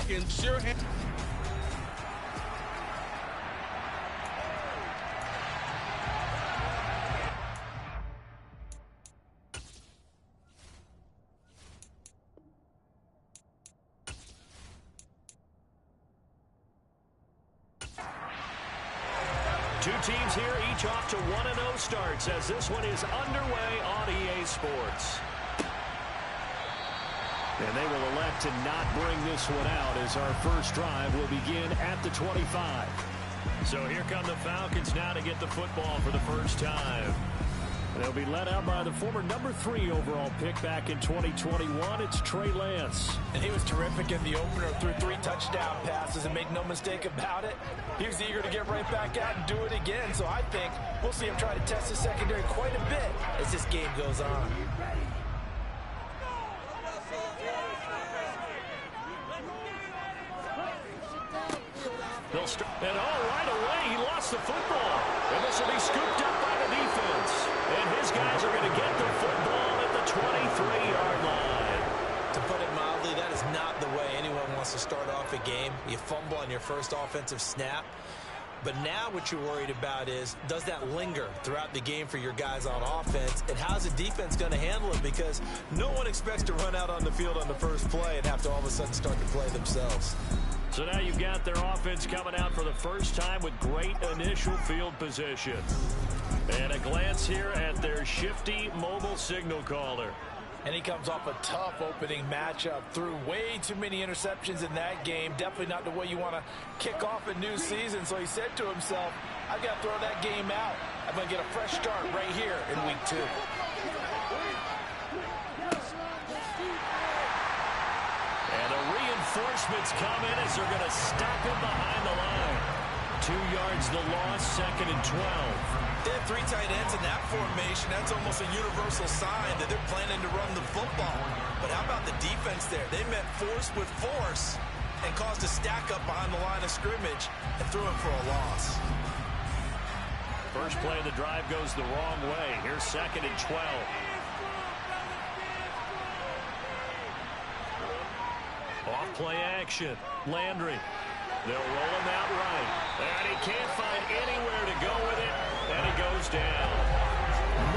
can sure hand. Two teams here, each off to 1-0 starts as this one is underway on EA Sports. And they will elect to not bring this one out as our first drive will begin at the 25. So here come the Falcons now to get the football for the first time. They'll be led out by the former number 3 overall pick back in 2021. It's Trey Lance. And he was terrific in the opener, threw 3 touchdown passes and make no mistake about it. He was eager to get right back out and do it again. So I think we'll see him try to test the secondary quite a bit as this game goes on. They'll start, and right away he lost the football. And this will be scooped up by the defense. And his guys are going to get the football at the 23-yard line. To put it mildly, that is not the way anyone wants to start off a game. You fumble on your first offensive snap. But now what you're worried about is, does that linger throughout the game for your guys on offense? And how's the defense going to handle it? Because no one expects to run out on the field on the first play and have to all of a sudden start to play themselves. So now you've got their offense coming out for the first time with great initial field position. And a glance here at their shifty mobile signal caller. And he comes off a tough opening matchup. Threw way too many interceptions in that game. Definitely not the way you want to kick off a new season. So he said to himself, I've got to throw that game out. I'm going to get a fresh start right here in week 2. And the reinforcements come in as they're going to stop him behind the line. 2 yards the loss, 2nd and 12. They have 3 tight ends in that formation. That's almost a universal sign that they're planning to run the football. But how about the defense there? They met force with force and caused a stack up behind the line of scrimmage and threw it for a loss. First play of the drive goes the wrong way. Here's 2nd and 12. Off play action. Landry. They'll roll him out right. And he can't find anywhere to go with it. And he goes down.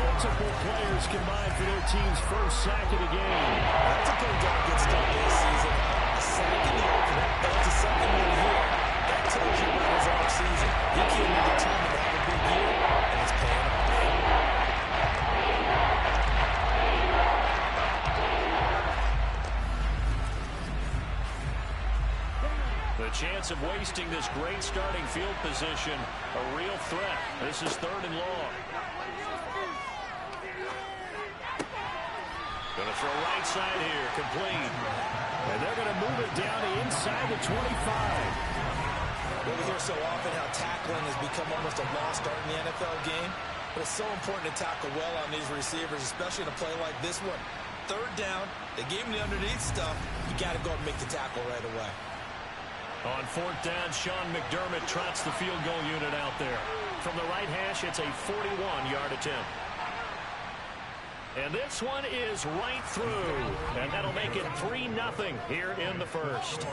Multiple players combined for their team's first sack of the game. That's a pretty darn good start this season. A sack in the opener. That's a second one here. That tells you about his offseason. He came in determined to have a big year, and it's paying off. The chance of wasting this great starting field position, a real threat. This is 3rd and long. Going to throw right side here, complete. And they're going to move it down to inside the 25. Well, we hear so often how tackling has become almost a lost art in the NFL game. But it's so important to tackle well on these receivers, especially in a play like this one. 3rd down, they gave him the underneath stuff. You got to go and make the tackle right away. On 4th down, Sean McDermott trots the field goal unit out there. From the right hash, it's a 41-yard attempt. And this one is right through. And that'll make it 3-0 here in the first.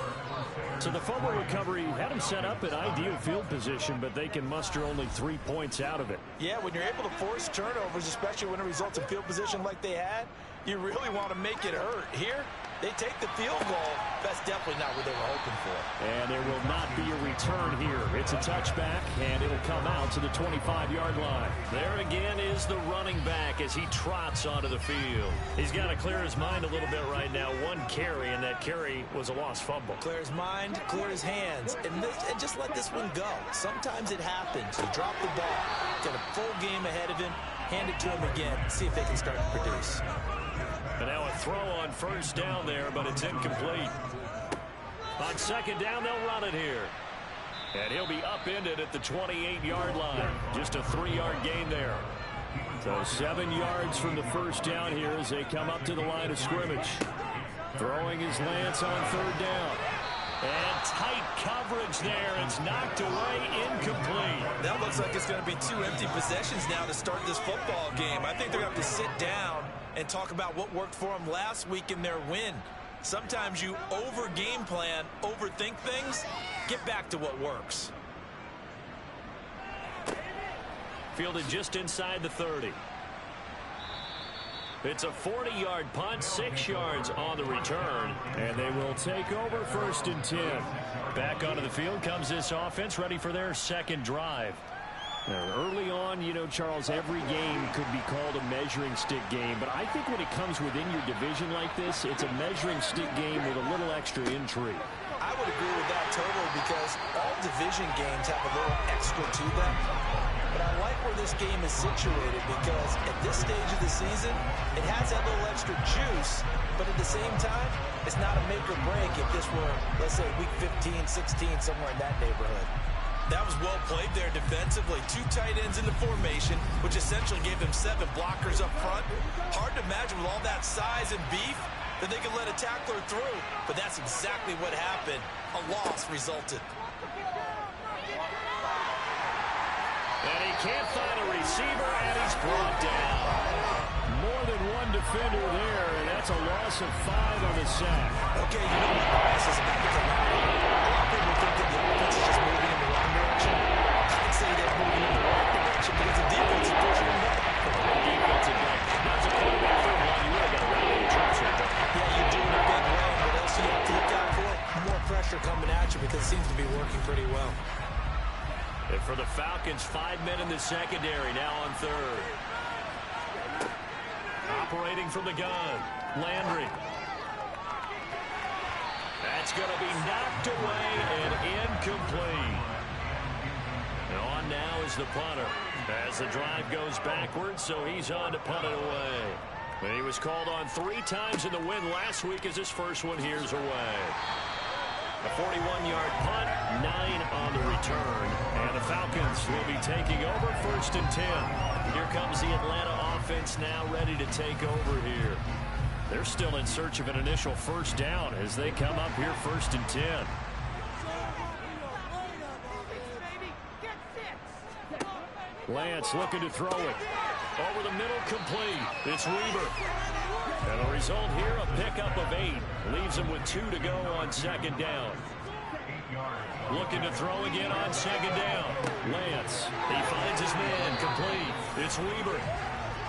So the fumble recovery had them set up in ideal field position, but they can muster only 3 points out of it. Yeah, when you're able to force turnovers, especially when it results in field position like they had, you really want to make it hurt. Here, they take the field goal. That's definitely not what they were hoping for. And there will not be a return here. It's a touchback, and it'll come out to the 25-yard line. There again is the running back as he trots onto the field. He's got to clear his mind a little bit right now. 1 carry, and that carry was a lost fumble. Clear his mind, clear his hands, and just let this one go. Sometimes it happens. You drop the ball, get a full game ahead of him, hand it to him again, see if they can start to produce. And now a throw on 1st down there, but it's incomplete. On 2nd down, they'll run it here. And he'll be upended at the 28-yard line. Just a 3-yard gain there. So 7 yards from the 1st down here as they come up to the line of scrimmage. Throwing his Lance on 3rd down. And tight coverage there. It's knocked away, incomplete. That looks like it's going to be 2 empty possessions now to start this football game. I think they're going to have to sit down and talk about what worked for them last week in their win. Sometimes you over-game plan, overthink things. Get back to what works. Fielded just inside the 30. It's a 40-yard punt, 6 yards on the return, and they will take over 1st and 10. Back onto the field comes this offense, ready for their second drive. Early on, you know, Charles, every game could be called a measuring stick game, but I think when it comes within your division like this, it's a measuring stick game with a little extra intrigue. I would agree with that totally, because all division games have a little extra to them. But I like where this game is situated, because at this stage of the season, it has that little extra juice, but at the same time, it's not a make or break if this were, let's say, week 15, 16, somewhere in that neighborhood. That was well played there defensively. 2 tight ends in the formation, which essentially gave them 7 blockers up front. Hard to imagine with all that size and beef that they could let a tackler through, but that's exactly what happened. A loss resulted. And he can't find a receiver, and he's brought down. More than one defender there, and that's a loss of 5 on the sack. Okay, you know what bias is about to come out. A lot of people think that the offense is just moving in the wrong direction. I would say they're moving in the right direction because the defense is pushing them back. Defensive back. That's a quarterback for one. You really got to rally the troops right there. Yeah, you do in a big way. What else do you have to look out for? More pressure coming at you, because it seems to be working pretty well. And for the Falcons, 5 men in the secondary, now on 3rd. Operating from the gun, Landry. That's going to be knocked away and incomplete. And on now is the punter, as the drive goes backwards, so he's on to punt it away. And he was called on 3 times in the win last week, as his first one here's away. A 41-yard punt, 9 on the return. And the Falcons will be taking over 1st and 10. Here comes the Atlanta offense now ready to take over here. They're still in search of an initial first down as they come up here 1st and 10. Lance looking to throw it. Over the middle, complete. It's Weaver. And the result here, a pickup of 8. Leaves him with 2 to go on 2nd down. Looking to throw again on 2nd down. Lance, he finds his man, complete. It's Weaver.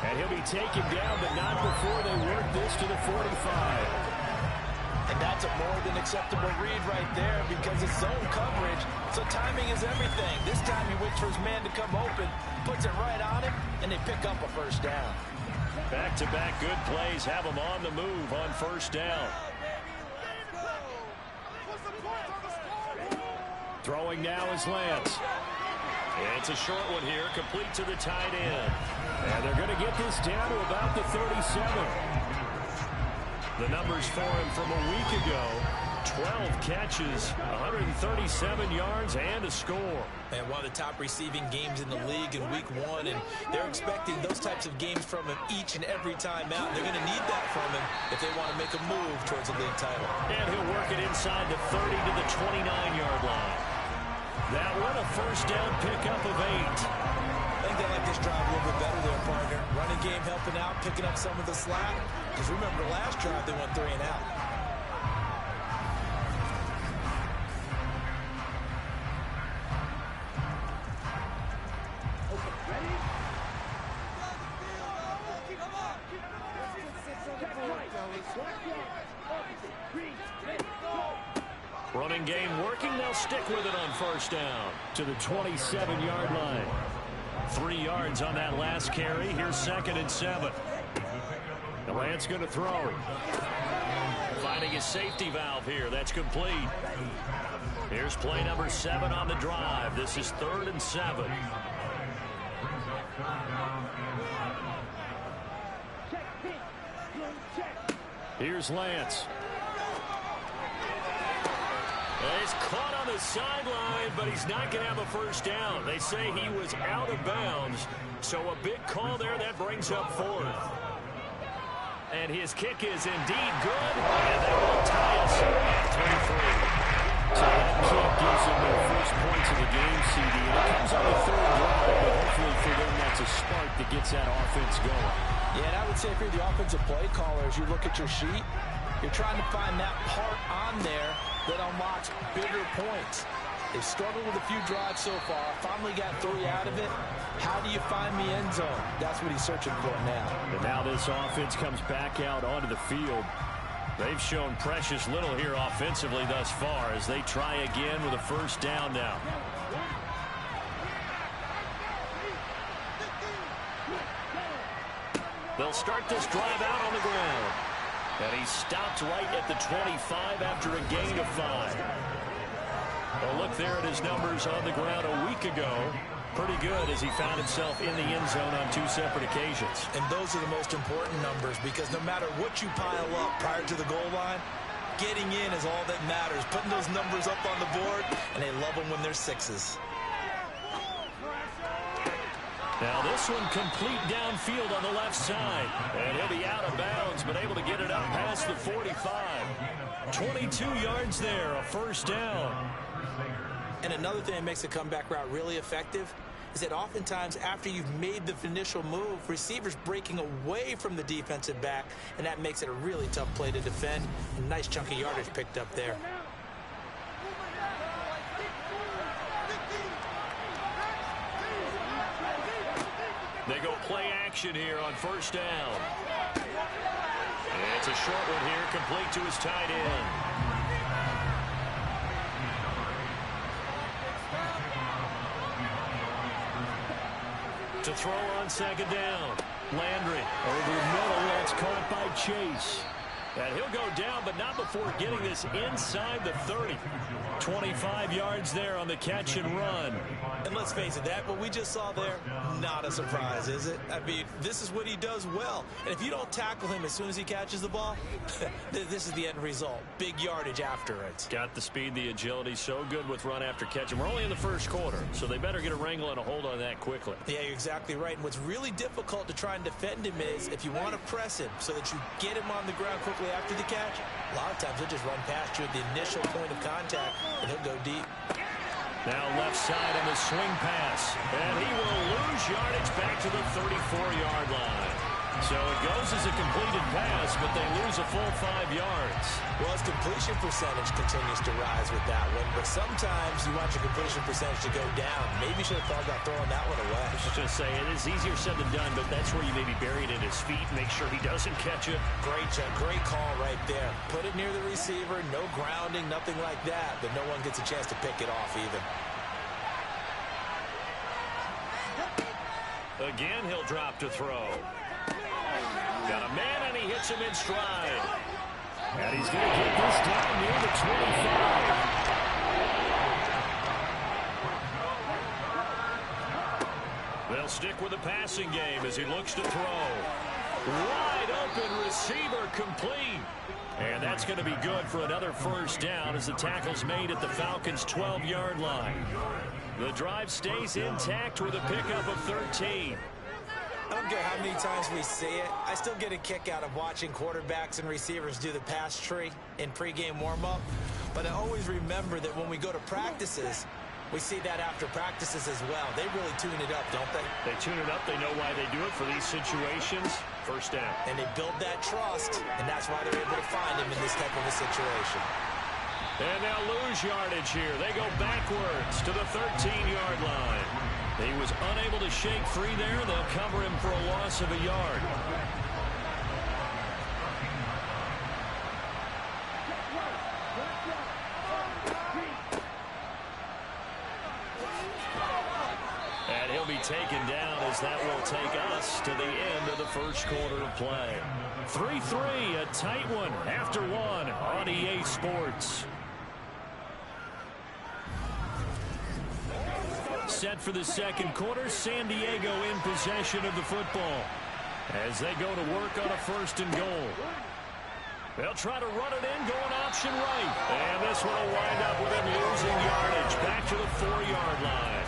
And he'll be taken down, but not before they work this to the 45. And that's a more than acceptable read right there, because it's zone coverage, so timing is everything. This time he waits for his man to come open, puts it right on him, and they pick up a first down. Back-to-back good plays have them on the move on 1st down. Throwing now is Lance. It's a short one here, complete to the tight end. And they're going to get this down to about the 37. The numbers for him from a week ago: 12 catches, 137 yards, and a score. And one of the top receiving games in the league in week 1, and they're expecting those types of games from him each and every time out. They're going to need that from him if they want to make a move towards a league title. And he'll work it inside the 30 to the 29-yard line. That one, a first down pickup of 8. I think they like this drive a little bit better there, partner. Running game helping out, picking up some of the slack. Because remember, last drive they went 3 and out. Running game working. They'll stick with it on 1st down to the 27-yard line. 3 yards on that last carry. Here's 2nd and 7. The Lance going to throw. Finding his safety valve here. That's complete. Here's play number 7 on the drive. This is 3rd and 7. Here's Lance. He's caught on the sideline, but he's not going to have a first down. They say he was out of bounds, so a big call there. That brings up 4th. And his kick is indeed good, and that will tie us at 3-3. So that kick gives them their first points of the game, CD, and it comes on the 3rd drive, but hopefully for them that's a spark that gets that offense going. Yeah, and I would say if you're the offensive play caller, as you look at your sheet, You're trying to find that part on there that unlocks bigger points. They've struggled with a few drives so far. Finally got 3 out of it. How do you find the end zone? That's what he's searching for now. And now this offense comes back out onto the field. They've shown precious little here offensively thus far as they try again with a first down now. They'll start this drive out on the ground. And he stopped right at the 25 after a gain of 5. Well, look there at his numbers on the ground a week ago. Pretty good as he found himself in the end zone on 2 separate occasions. And those are the most important numbers because no matter what you pile up prior to the goal line, getting in is all that matters. Putting those numbers up on the board, and they love them when they're 6s. Now this one complete downfield on the left side. And he'll be out of bounds, but able to get it up past the 45. 22 yards there, a first down. And another thing that makes a comeback route really effective is that oftentimes after you've made the initial move, receivers breaking away from the defensive back, and that makes it a really tough play to defend. A nice chunk of yardage picked up there. They go play action here on first down. And it's a short one here, complete to his tight end. To throw on second down. Landry over the middle. That's caught by Chase. And he'll go down, but not before getting this inside the 30. 25 yards there on the catch and run. And let's face it, that what we just saw there, not a surprise, is it? I mean, this is what he does well. And if you don't tackle him as soon as he catches the ball, this is the end result. Big yardage after it. Got the speed, the agility, so good with run after catch. And we're only in the first quarter, so they better get a wrangle and a hold on that quickly. Yeah, you're exactly right. And what's really difficult to try and defend him is if you want to press him so that you get him on the ground quickly after the catch, a lot of times he'll just run past you at the initial point of contact, and he'll go deep. Now left side on the swing pass. And he will lose yardage back to the 34-yard line. So it goes as a completed pass, but they lose a full 5 yards. Well, his completion percentage continues to rise with that one, but sometimes you want your completion percentage to go down. Maybe you should have thought about throwing that one away. I was just going to say, it is easier said than done, but that's where you maybe bury it at his feet, make sure he doesn't catch it. Great call right there. Put it near the receiver, no grounding, nothing like that, but no one gets a chance to pick it off either. Again, he'll drop to throw. Got a man, and he hits him in stride. And he's going to get this down near the 25. They'll stick with the passing game as he looks to throw. Wide open receiver complete. And that's going to be good for another first down as the tackle's made at the Falcons' 12-yard line. The drive stays intact with a pickup of 13. I don't care how many times we see it. I still get a kick out of watching quarterbacks and receivers do the pass tree in pregame warm-up. But I always remember that when we go to practices, we see that after practices as well. They really tune it up, don't they? They tune it up. They know why they do it for these situations. First down. And they build that trust, and that's why they're able to find him in this type of a situation. And they'll lose yardage here. They go backwards to the 13-yard line. He was unable to shake free there. They'll cover him for a loss of a yard. And he'll be taken down as that will take us to the end of the first quarter of play. 3-3, a tight one after one on EA Sports. Set for the second quarter, San Diego in possession of the football as they go to work on a first and goal. They'll try to run it in, going option right. And this one will wind up with him losing yardage back to the 4-yard line.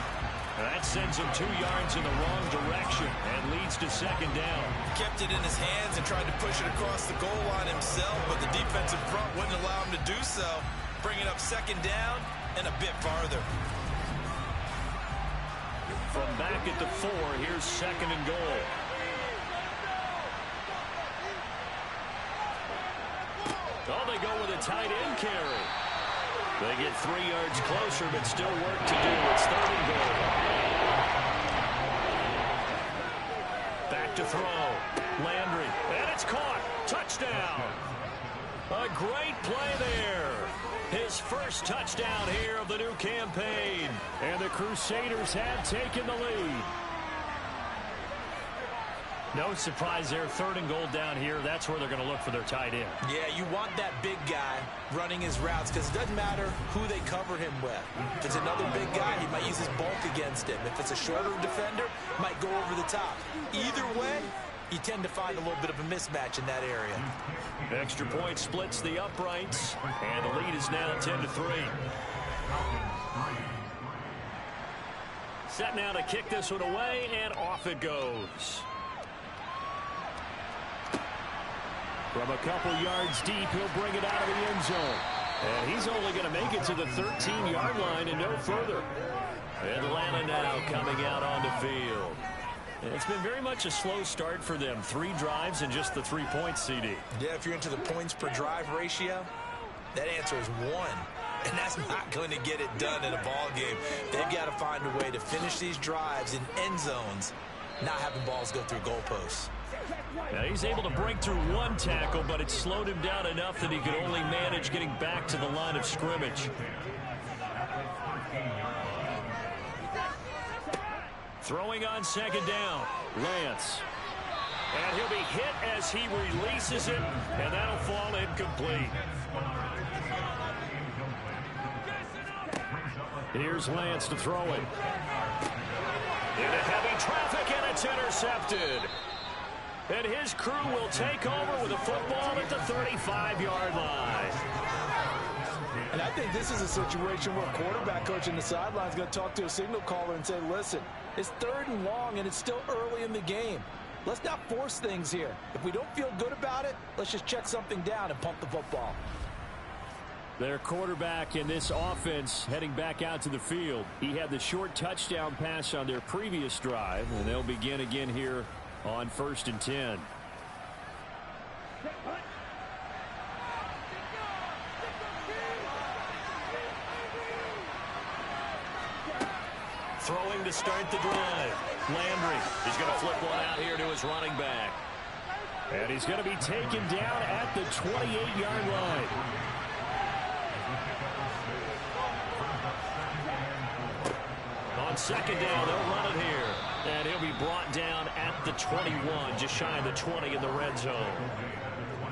That sends him 2 yards in the wrong direction and leads to second down. Kept it in his hands and tried to push it across the goal line himself, but the defensive front wouldn't allow him to do so. Bringing up second down and a bit farther. From back at the 4, here's second and goal. Oh, they go with a tight end carry. They get 3 yards closer, but still work to do. It's 3rd and goal. Back to throw. Landry. And it's caught. Touchdown. A great play there. His first touchdown here of the new campaign. And the Crusaders have taken the lead. No surprise there. 3rd and goal down here. That's where they're going to look for their tight end. Yeah, you want that big guy running his routes because it doesn't matter who they cover him with. If it's another big guy, he might use his bulk against him. If it's a shorter defender, might go over the top. Either way, you tend to find a little bit of a mismatch in that area. Extra point splits the uprights, and the lead is now 10-3. Set now to kick this one away, and off it goes. From a couple yards deep, he'll bring it out of the end zone. And he's only going to make it to the 13-yard line and no further. Atlanta now coming out on the field. And it's been very much a slow start for them. 3 drives and just the 3 points, CD. Yeah, if you're into the points per drive ratio, that answer is 1. And that's not going to get it done in a ball game. They've got to find a way to finish these drives in end zones, not having balls go through goalposts. Now he's able to break through 1 tackle, but it slowed him down enough that he could only manage getting back to the line of scrimmage. Throwing on 2nd down, Lance. And he'll be hit as he releases it, and that'll fall incomplete. Here's Lance to throw it. Into heavy traffic, and it's intercepted. And his crew will take over with a football at the 35-yard line. And I think this is a situation where quarterback coach in the sideline is going to talk to a signal caller and say, listen, it's 3rd and long, and it's still early in the game. Let's not force things here. If we don't feel good about it, let's just check something down and pump the football. Their quarterback in this offense heading back out to the field. He had the short touchdown pass on their previous drive, and they'll begin again here on 1st and 10. Throwing to start the drive. Landry. He's going to flip one out here to his running back. And he's going to be taken down at the 28-yard line. On 2nd down, they'll run it here. And he'll be brought down at the 21, just shy of the 20 in the red zone.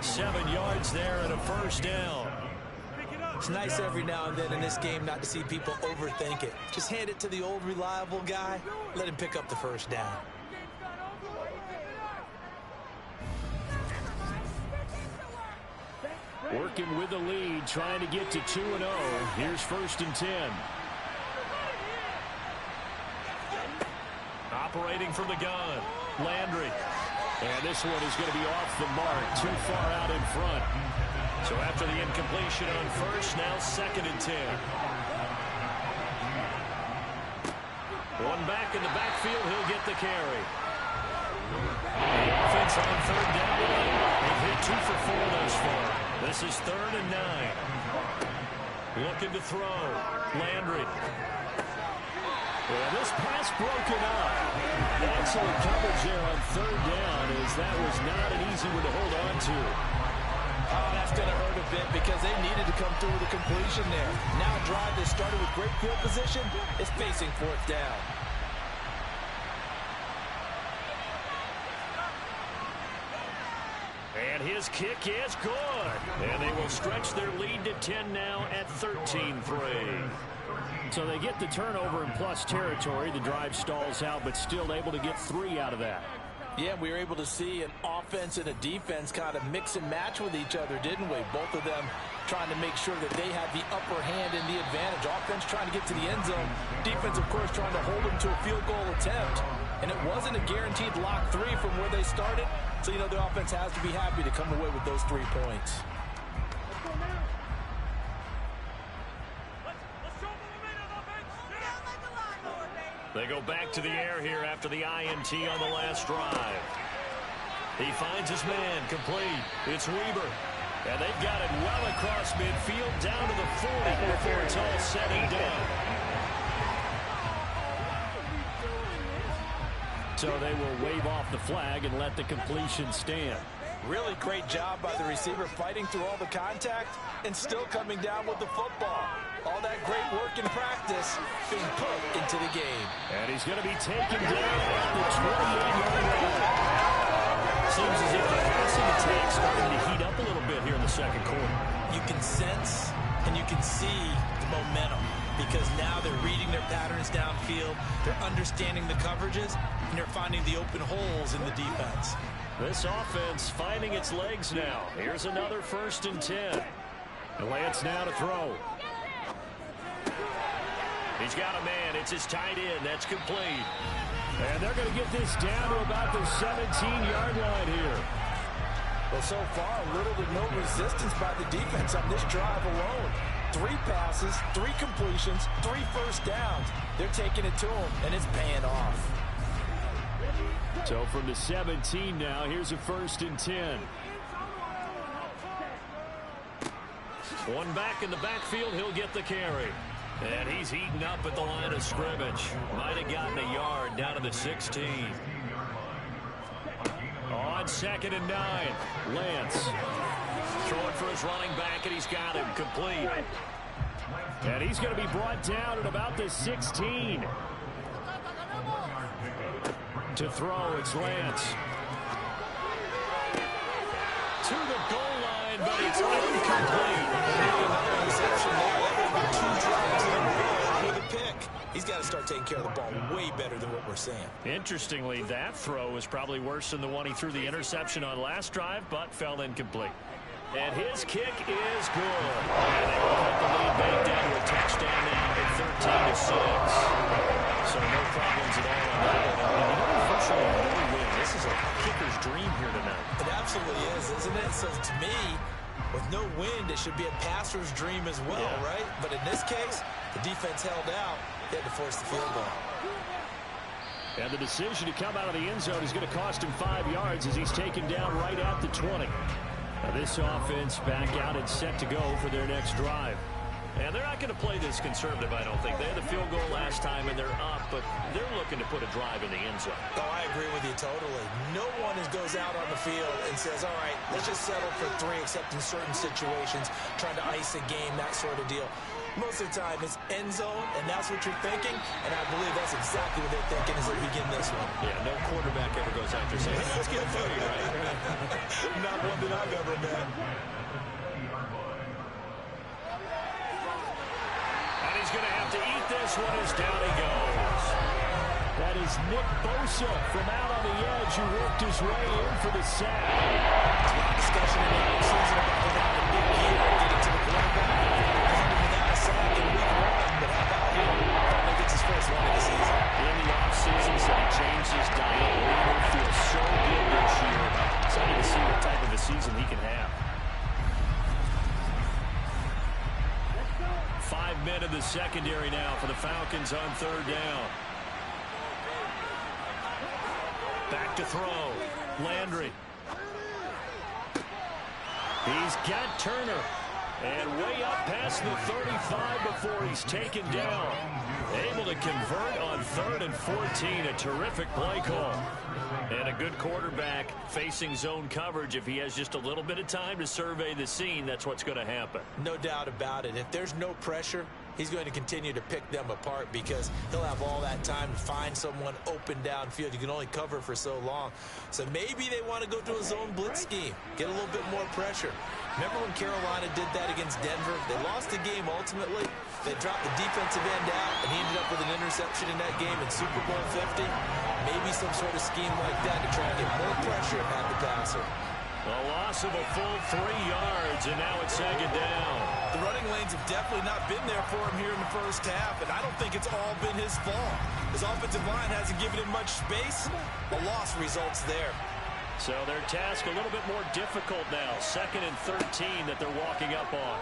7 yards there and a 1st down. It's nice every now and then in this game not to see people overthink it. Just hand it to the old reliable guy. Let him pick up the 1st down. Working with the lead, trying to get to 2-0. Here's 1st and 10. Operating from the gun, Landry. And this one is going to be off the mark, too far out in front. So after the incompletion on 1st, now 2nd and 10. One back in the backfield, he'll get the carry. The offense on 3rd down. They've hit 2 for 4 thus far. This is 3rd and 9. Looking to throw, Landry. Well, this pass broken up. Excellent coverage there on 3rd down, as that was not an easy one to hold on to. Oh, that's going to hurt a bit because they needed to come through with a completion there. Now a drive that started with great field position is facing 4th down. And his kick is good. And they will stretch their lead to 10 now at 13-3. So they get the turnover in plus territory. The drive stalls out, but still able to get 3 out of that. Yeah, we were able to see an offense and a defense kind of mix and match with each other, didn't we? Both of them trying to make sure that they had the upper hand and the advantage. Offense trying to get to the end zone. Defense, of course, trying to hold them to a field goal attempt. And it wasn't a guaranteed lock 3 from where they started. So, you know, the offense has to be happy to come away with those 3 points. They go back to the air here after the INT on the last drive. He finds his man, complete. It's Weber. And they've got it well across midfield, down to the 40 before it's all said and done. So they will wave off the flag and let the completion stand. Really great job by the receiver fighting through all the contact and still coming down with the football. All that great work in practice being put into the game. And he's going to be taken down at the 28-yard line. Seems as if the passing attack starting to heat up a little bit here in the second quarter. You can sense and you can see the momentum because now they're reading their patterns downfield, they're understanding the coverages, and they're finding the open holes in the defense. This offense finding its legs now. Here's another 1st and 10. Lance now to throw. He's got a man. It's his tight end. That's complete. And they're going to get this down to about the 17-yard line here. Well, so far, little to no resistance by the defense on this drive alone. 3 passes, 3 completions, 3 first downs. They're taking it to him, and it's paying off. So from the 17 now, here's a 1st and 10. One back in the backfield, he'll get the carry. And he's heating up at the line of scrimmage. Might have gotten a yard down to the 16. On 2nd and 9, Lance. Throwing for his running back, and he's got him complete. And he's going to be brought down at about the 16. To throw, it's Lance. To the goal line, but it's incomplete. Another interception there. That would have been 2 drives in a row with a pick. He's got to start taking care of the ball way better than what we're seeing. Interestingly, that throw is probably worse than the one he threw the interception on last drive, but fell incomplete. And his kick is good. And they will cut the lead back down to a touchdown now at 13-6. So no problems at all on that one. And unfortunately, no win. This is a kicker's dream here tonight. It absolutely is, isn't it? So to me, with no wind, it should be a passer's dream as well, right? But in this case, the defense held out. They had to force the field goal. And the decision to come out of the end zone is going to cost him 5 yards as he's taken down right at the 20. Now this offense back out and set to go for their next drive. And they're not going to play this conservative, I don't think. They had the field goal last time, and they're up, but they're looking to put a drive in the end zone. Oh, I agree with you totally. No one goes out on the field and says, all right, let's just settle for 3, except in certain situations, trying to ice a game, that sort of deal. Most of the time, it's end zone, and that's what you're thinking, and I believe that's exactly what they're thinking as they begin this one. Yeah, no quarterback ever goes out there saying, hey, let's get food, right? Not one that I've ever met. And he's going to have to eat this one as down he goes. That is Nick Bosa from out on the edge who worked his way in for the sack. There's a lot of discussion in the offseason about him having a big year, getting to the quarterback, without a sack in week 1. But how about him? I think it's his first one of the season. In the offseason, said he changed his diet. He feels so good this year. Excited to see what type of a season he can have. 5 men in the secondary now for the Falcons on 3rd down. Back to throw. Landry. He's got Turner. And way up past the 35 before he's taken down. Able to convert on 3rd and 14. A terrific play call. And a good quarterback facing zone coverage. If he has just a little bit of time to survey the scene, that's what's going to happen. No doubt about it. If there's no pressure, he's going to continue to pick them apart because he'll have all that time to find someone open downfield. You can only cover for so long. So maybe they want to go to a zone blitz scheme, get a little bit more pressure. Remember when Carolina did that against Denver? They lost the game ultimately. They dropped the defensive end out, and he ended up with an interception in that game in Super Bowl 50. Maybe some sort of scheme like that to try and get more pressure at the passer. A loss of a full 3 yards, and now it's 2nd down. The running lanes have definitely not been there for him here in the first half, and I don't think it's all been his fault. His offensive line hasn't given him much space. A loss results there. So their task a little bit more difficult now. 2nd and 13 that they're walking up on.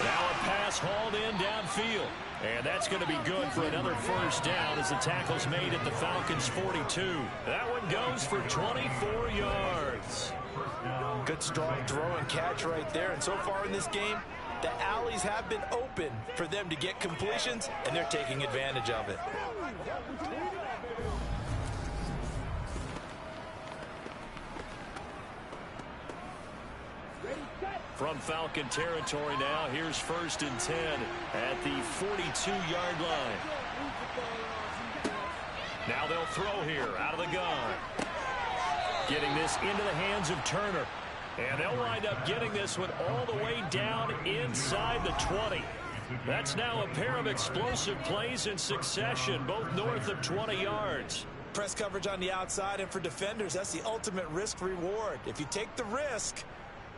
Now a pass hauled in downfield. And that's going to be good for another first down as the tackle's made at the Falcons' 42. That one goes for 24 yards. Good strong throw and catch right there. And so far in this game, the alleys have been open for them to get completions, and they're taking advantage of it. From Falcon territory now, here's 1st and 10 at the 42-yard line. Now they'll throw here out of the gun. Getting this into the hands of Turner. And they'll wind up getting this one all the way down inside the 20. That's now a pair of explosive plays in succession, both north of 20 yards. Press coverage on the outside, and for defenders, that's the ultimate risk-reward. If you take the risk,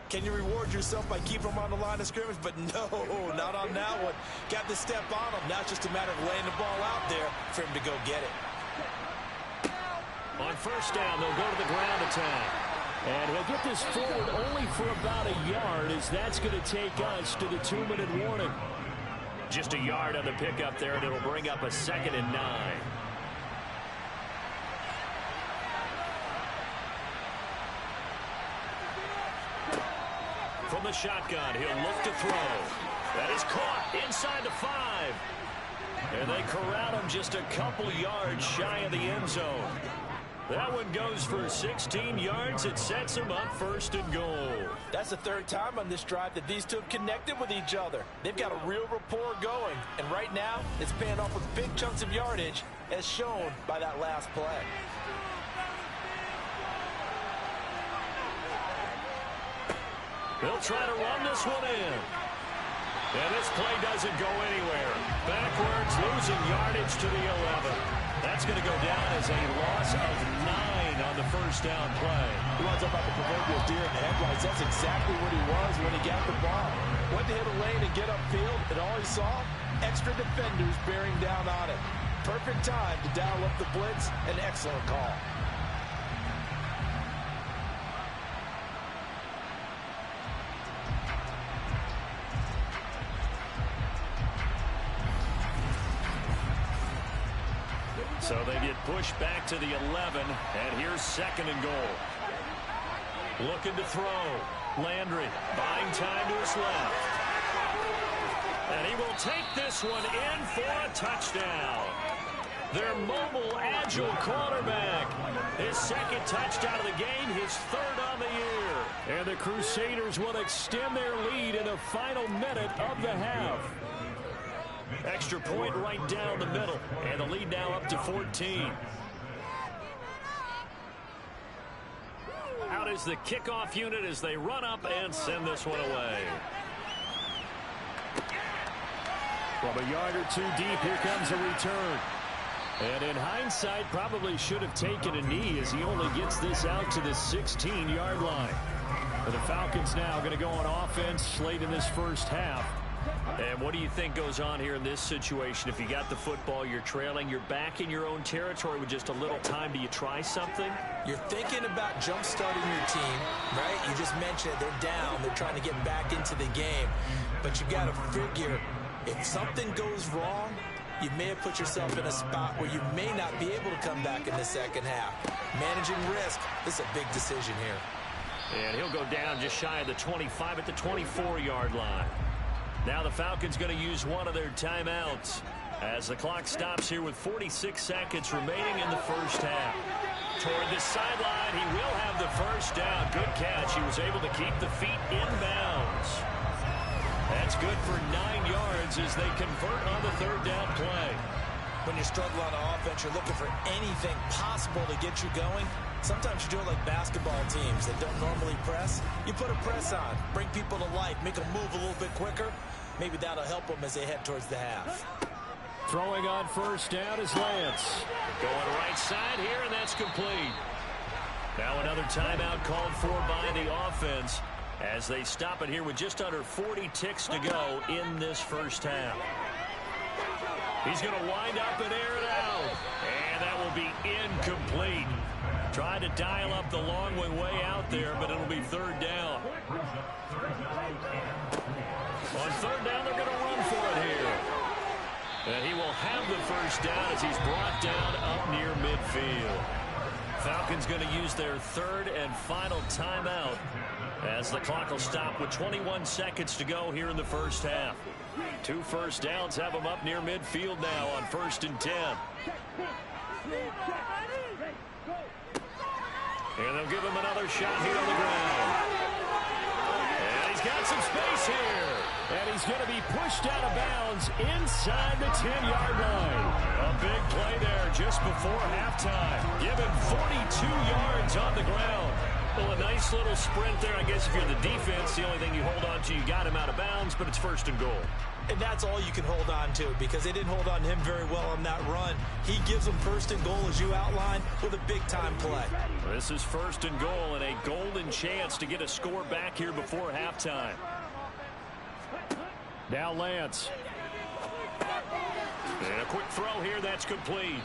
can you reward yourself by keeping them on the line of scrimmage? But no, not on that one. Got the step on him. Now it's just a matter of laying the ball out there for him to go get it. On first down, they'll go to the ground attack. And he'll get this forward only for about a yard, as that's going to take us to the 2-minute warning. Just a yard on the pickup there, and it'll bring up a 2nd and 9. From the shotgun, he'll look to throw. That is caught inside the 5. And they corral him just a couple yards shy of the end zone. That one goes for 16 yards. It sets him up 1st and goal. That's the 3rd time on this drive that these two have connected with each other. They've got a real rapport going. And right now, it's paying off with big chunks of yardage, as shown by that last play. They'll try to run this one in. And this play doesn't go anywhere. Backwards, losing yardage to the 11. That's going to go down as a loss of 9 on the first down play. He was about the proverbial deer in the headlights. That's exactly what he was when he got the ball. Went to hit a lane and get upfield, and all he saw, extra defenders bearing down on him. Perfect time to dial up the blitz. An excellent call. So they get pushed back to the 11, and here's 2nd and goal. Looking to throw. Landry buying time to his left. And he will take this one in for a touchdown. Their mobile, agile quarterback. His 2nd touchdown of the game, his 3rd on the year. And the Crusaders will extend their lead in the final minute of the half. Extra point right down the middle, and the lead now up to 14. Out is the kickoff unit as they run up and send this one away. From a yard or 2 deep, here comes a return. And in hindsight, probably should have taken a knee as he only gets this out to the 16-yard line. But the Falcons now going to go on offense late in this first half. And what do you think goes on here in this situation? If you got the football, you're trailing, you're back in your own territory with just a little time. Do you try something? You're thinking about jump-starting your team, right? You just mentioned they're down. They're trying to get back into the game. But you got to figure, if something goes wrong, you may have put yourself in a spot where you may not be able to come back in the second half. Managing risk, this is a big decision here. And he'll go down just shy of the 25 at the 24-yard line. Now the Falcons going to use one of their timeouts as the clock stops here with 46 seconds remaining in the first half. Toward the sideline, he will have the first down. Good catch. He was able to keep the feet in bounds. That's good for 9 yards as they convert on the 3rd down play. When you struggle on offense, you're looking for anything possible to get you going. Sometimes you do it like basketball teams that don't normally press. You put a press on, bring people to life, make them move a little bit quicker. Maybe that'll help them as they head towards the half. Throwing on first down is Lance. Going right side here, and that's complete. Now another timeout called for by the offense as they stop it here with just under 40 ticks to go in this first half. He's going to wind up and air it out. And that will be incomplete. Trying to dial up the long way out there, but it'll be 3rd down. On third down, they're going to run for it here. And he will have the first down as he's brought down up near midfield. Falcons going to use their third and final timeout as the clock will stop with 21 seconds to go here in the first half. 2 first downs have them up near midfield now on 1st and 10. And they'll give him another shot here on the ground. And he's got some space here. And he's going to be pushed out of bounds inside the 10-yard line. A big play there just before halftime. Given 42 yards on the ground. Well, a nice little sprint there. I guess if you're the defense, the only thing you hold on to, you got him out of bounds, but it's 1st and goal. And that's all you can hold on to because they didn't hold on to him very well on that run. He gives them 1st and goal, as you outlined, with a big-time play. This is 1st and goal and a golden chance to get a score back here before halftime. Now Lance. And a quick throw here, that's complete.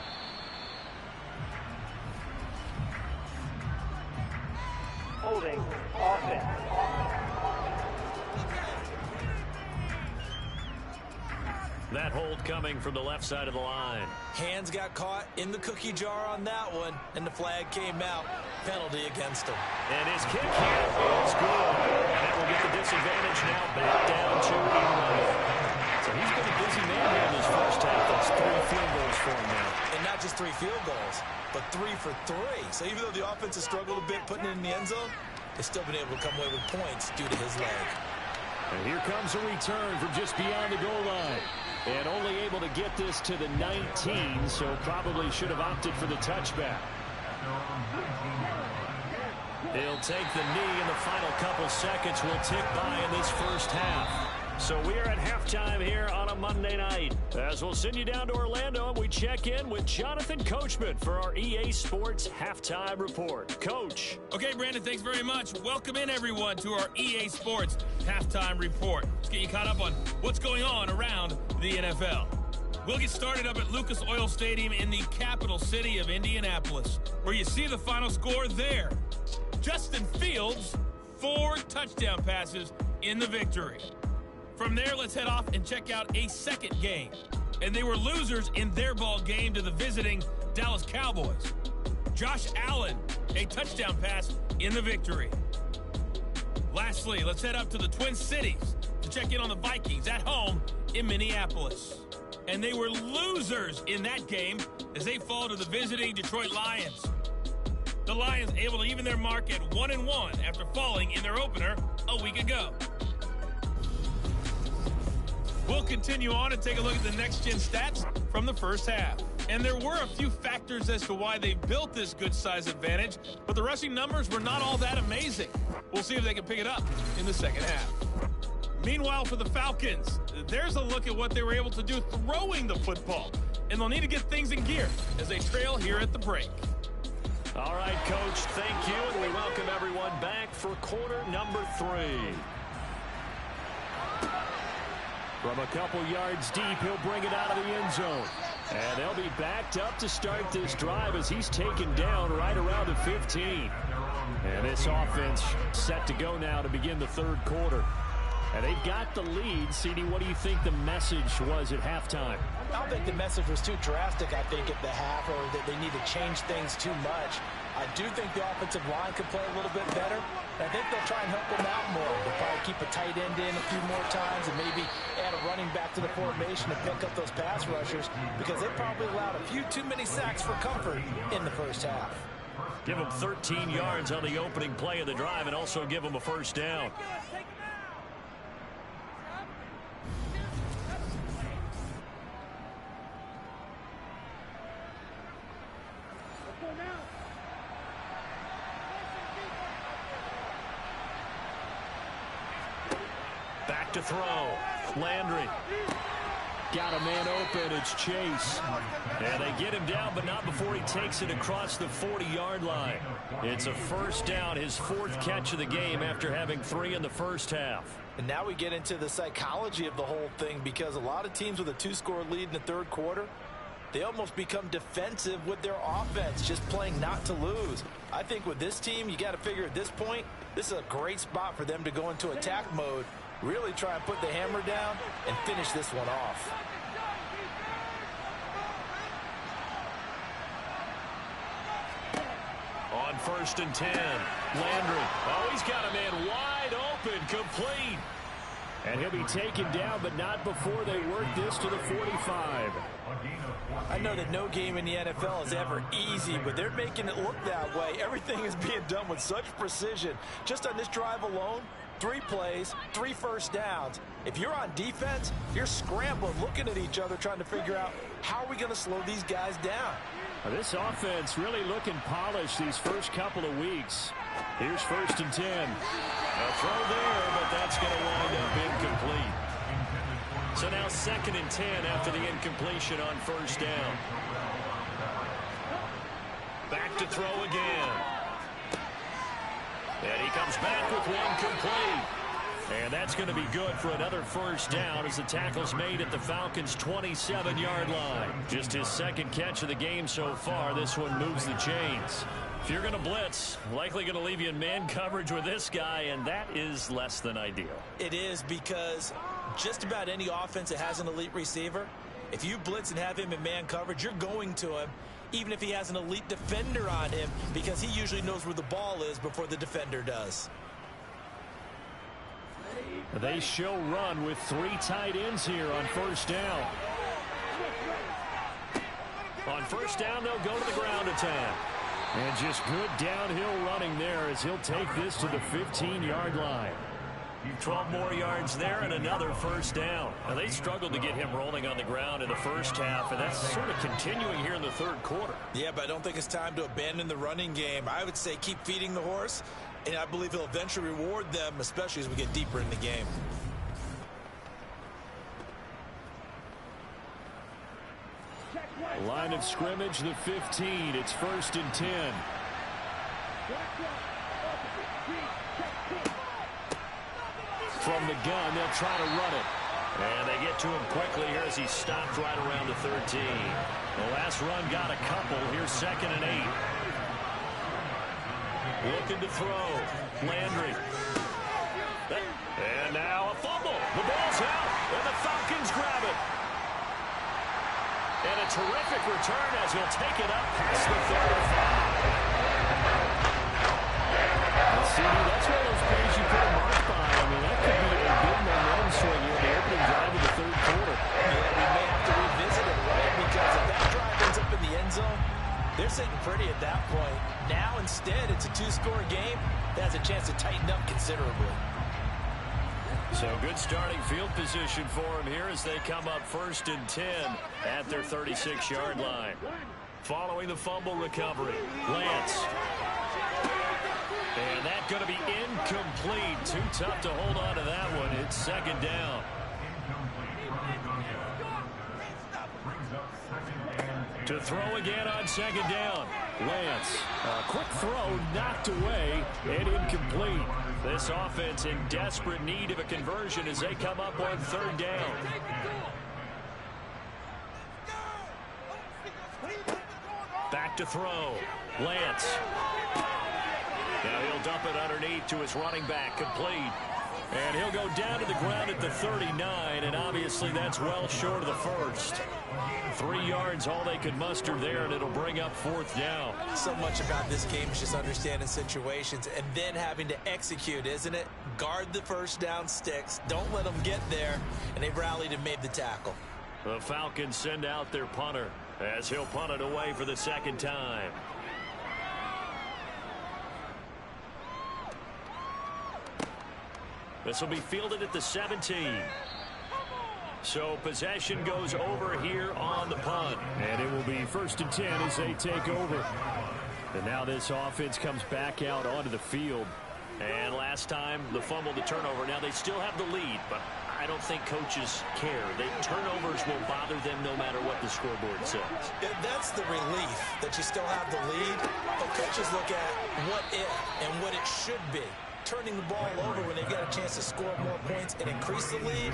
Holding offense. That hold coming from the left side of the line. Hands got caught in the cookie jar on that one, and the flag came out. Penalty against him. And his kick here is good. And that will get the disadvantage now back down to 11. So he's been a busy man here in this first half. That's 3 field goals for him now. And not just 3 field goals, but 3 for 3. So even though the offense has struggled a bit putting it in the end zone, they've still been able to come away with points due to his leg. And here comes a return from just beyond the goal line. And only able to get this to the 19, so probably should have opted for the touchback. He'll take the knee, and the final couple seconds will tick by in this first half. So we are at halftime here on a Monday night. As we'll send you down to Orlando, and we check in with Jonathan Coachman for our EA Sports Halftime Report. Coach. Okay, Brandon, thanks very much. Welcome in, everyone, to our EA Sports Halftime Report. Let's get you caught up on what's going on around the NFL. We'll get started up at Lucas Oil Stadium in the capital city of Indianapolis, where you see the final score there. Justin Fields, 4 touchdown passes in the victory. From there, let's head off and check out a second game. And they were losers in their ball game to the visiting Dallas Cowboys. Josh Allen, a touchdown pass in the victory. Lastly, let's head up to the Twin Cities to check in on the Vikings at home in Minneapolis. And they were losers in that game as they fall to the visiting Detroit Lions. The Lions able to even their mark at 1-1 after falling in their opener a week ago. We'll continue on and take a look at the next-gen stats from the first half. And there were a few factors as to why they built this good size advantage, but the rushing numbers were not all that amazing. We'll see if they can pick it up in the second half. Meanwhile, for the Falcons, there's a look at what they were able to do throwing the football. And they'll need to get things in gear as they trail here at the break. All right, Coach, thank you, and we welcome everyone back for quarter number 3. From a couple yards deep, he'll bring it out of the end zone. And they'll be backed up to start this drive as he's taken down right around the 15. And this offense set to go now to begin the third quarter. And they've got the lead. CD, what do you think the message was at halftime? I don't think the message was too drastic, I think, at the half, or that they need to change things too much. I do think the offensive line could play a little bit better. I think they'll try and help them out more. They'll probably keep a tight end in a few more times and maybe add a running back to the formation to pick up those pass rushers because they probably allowed a few too many sacks for comfort in the first half. Give them 13 yards on the opening play of the drive and also give them a first down. Back to throw. Landry. Got a man open. It's Chase. And they get him down, but not before he takes it across the 40-yard line. It's a first down, his 4th catch of the game after having 3 in the first half. And now we get into the psychology of the whole thing because a lot of teams with a 2-score lead in the third quarter, they almost become defensive with their offense, just playing not to lose. I think with this team, you got to figure at this point, this is a great spot for them to go into attack mode Really try and put the hammer down and finish this one off. On 1st and 10, Landry. Oh, he's got a man wide open, complete. And he'll be taken down, but not before they work this to the 45. I know that no game in the NFL is ever easy, but they're making it look that way. Everything is being done with such precision. Just on this drive alone, 3 plays, 3 first downs. If you're on defense, you're scrambling, looking at each other, trying to figure out how are we going to slow these guys down. This offense really looking polished these first couple of weeks. Here's 1st and 10. A throw there, but that's going to wind up incomplete. So now 2nd and 10 after the incompletion on 1st down. Back to throw again. And he comes back with one complete. And that's going to be good for another 1st down as the tackle's made at the Falcons' 27-yard line. Just his 2nd catch of the game so far. This one moves the chains. If you're going to blitz, likely going to leave you in man coverage with this guy, and that is less than ideal. It is, because just about any offense that has an elite receiver, if you blitz and have him in man coverage, you're going to him, even if he has an elite defender on him, because he usually knows where the ball is before the defender does. They show run with 3 tight ends here on 1st down. On 1st down, they'll go to the ground attack. And just good downhill running there as he'll take this to the 15-yard line. 12 more yards there and another 1st down. Now, they struggled to get him rolling on the ground in the first half, and that's sort of continuing here in the 3rd quarter. Yeah, but I don't think it's time to abandon the running game. I would say keep feeding the horse, and I believe he'll eventually reward them, especially as we get deeper in the game. Line of scrimmage, the 15. It's 1st and 10. From the gun, they'll try to run it. And they get to him quickly here as he stopped right around the 13. The last run got a couple. Here's 2nd and 8. Looking to throw. Landry. And now a fumble. The ball's out, and the Falcons grab it. And a terrific return as he'll take it up past the 35. See, that's one of those plays you put a mark by. I mean, that could be a big momentum swing here in the opening drive of the 3rd quarter. Yeah, we may have to revisit it, right? Because if that drive ends up in the end zone, they're sitting pretty at that point. Now, instead, it's a 2-score game that has a chance to tighten up considerably. So good starting field position for him here as they come up 1st and 10 at their 36-yard line. Following the fumble recovery, Lance. And that's going to be incomplete. Too tough to hold on to that one. It's 2nd down. To throw again on 2nd down. Lance. A quick throw knocked away and incomplete. This offense in desperate need of a conversion as they come up on 3rd down. Back to throw. Lance. Now he'll dump it underneath to his running back, complete. And he'll go down to the ground at the 39, and obviously that's well short of the 1st. 3 yards, all they could muster there, and it'll bring up 4th down. So much about this game is just understanding situations and then having to execute, isn't it? Guard the 1st down sticks. Don't let them get there, and they've rallied and made the tackle. The Falcons send out their punter as he'll punt it away for the 2nd time. This will be fielded at the 17. So possession goes over here on the punt. And it will be 1st and 10 as they take over. And now this offense comes back out onto the field. And last time, the fumble, the turnover. Now they still have the lead, but I don't think coaches care. Turnovers will bother them no matter what the scoreboard says. That's the relief that you still have the lead. But coaches look at what if and what it should be. turning the ball over when they've got a chance to score more points and increase the lead,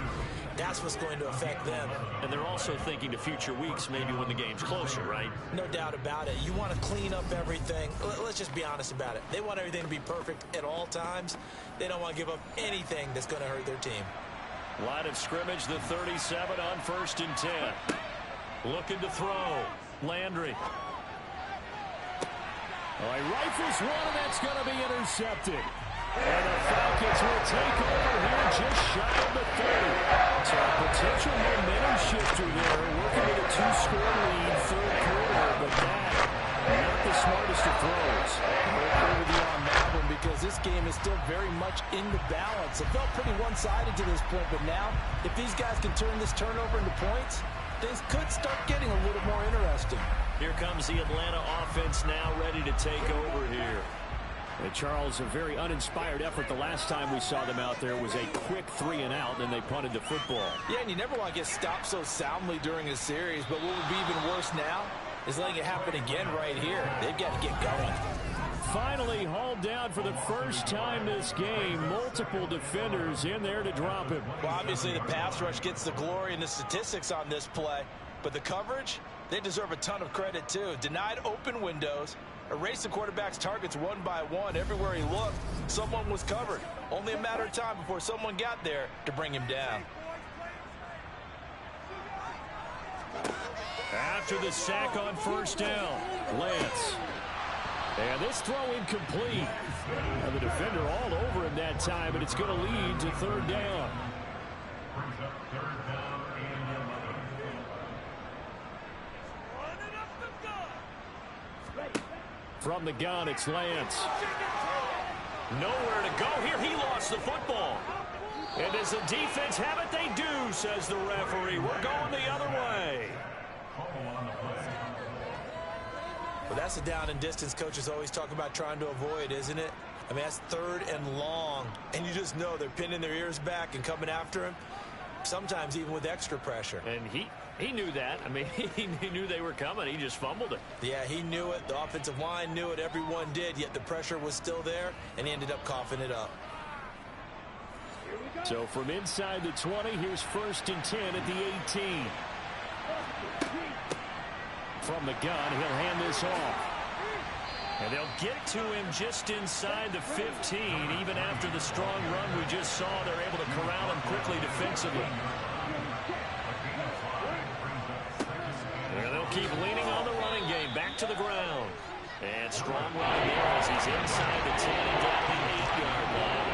that's what's going to affect them. And they're also thinking to future weeks, maybe when the game's closer, right? No doubt about it. You want to clean up everything. Let's just be honest about it. They want everything to be perfect at all times. They don't want to give up anything that's going to hurt their team. Line of scrimmage, the 37 on 1st and 10. Looking to throw. Landry. Oh, he rifles one, and that's going to be intercepted. And the Falcons will take over here just shy of the 30. So a potential momentum shifter there, working with a 2-score lead, 3rd quarter, but that, not the smartest of throws. I'll agree with you on that one because this game is still very much in the balance. It felt pretty one-sided to this point, but now, if these guys can turn this turnover into points, things could start getting a little more interesting. Here comes the Atlanta offense now ready to take over here. And Charles, a very uninspired effort the last time we saw them out there was a quick 3-and-out, and they punted the football. Yeah, and you never want to get stopped so soundly during a series, but what would be even worse now is letting it happen again right here. They've got to get going. Finally hauled down for the first time this game. Multiple defenders in there to drop him. Well, obviously the pass rush gets the glory and the statistics on this play, but the coverage, they deserve a ton of credit too. Denied open windows, erased the quarterback's targets one by one. Everywhere he looked, someone was covered. Only a matter of time before someone got there to bring him down. After the sack on 1st down, Lance. And this throw incomplete. And the defender all over him that time, but it's going to lead to 3rd down. From the gun, it's Lance. Nowhere to go here. He lost the football. And does the defense have it? They do, says the referee. We're going the other way. Well, that's a down and distance coaches always talk about trying to avoid, isn't it? I mean, that's 3rd and long, and you just know they're pinning their ears back and coming after him, sometimes even with extra pressure. And he knew that. I mean, he knew they were coming. He just fumbled it. Yeah, he knew it. The offensive line knew it. Everyone did, yet the pressure was still there, and he ended up coughing it up. So from inside the 20, here's 1st and 10 at the 18. From the gun, he'll hand this off. And they'll get to him just inside the 15. Even after the strong run we just saw, they're able to corral him quickly defensively. And they'll keep leaning on the running game. Back to the ground. And strong run there as he's inside the 10 and down the 8-yard line.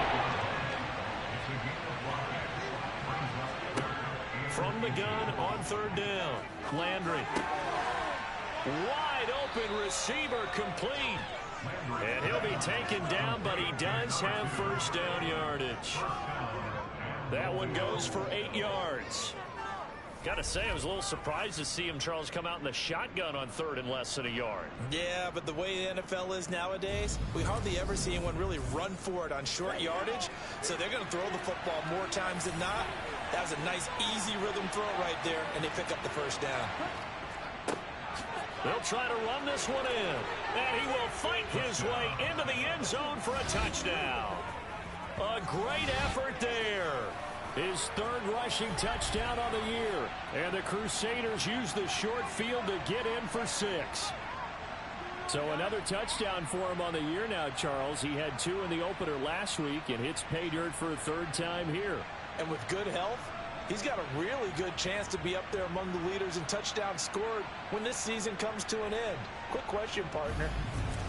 From the gun on 3rd down, Landry. Wide open receiver complete. And he'll be taken down, but he does have 1st down yardage. That one goes for 8 yards. Got to say, I was a little surprised to see him, Charles, come out in the shotgun on 3rd and less than a yard. Yeah, but the way the NFL is nowadays, we hardly ever see anyone really run for it on short yardage. So they're going to throw the football more times than not. That was a nice, easy rhythm throw right there, and they pick up the 1st down. They'll try to run this one in. And he will fight his way into the end zone for a touchdown. A great effort there. His 3rd rushing touchdown on the year. And the Crusaders use the short field to get in for 6. So another touchdown for him on the year now, Charles. He had 2 in the opener last week and hits pay dirt for a 3rd time here. And with good health, he's got a really good chance to be up there among the leaders in touchdowns scored when this season comes to an end. Quick question, partner.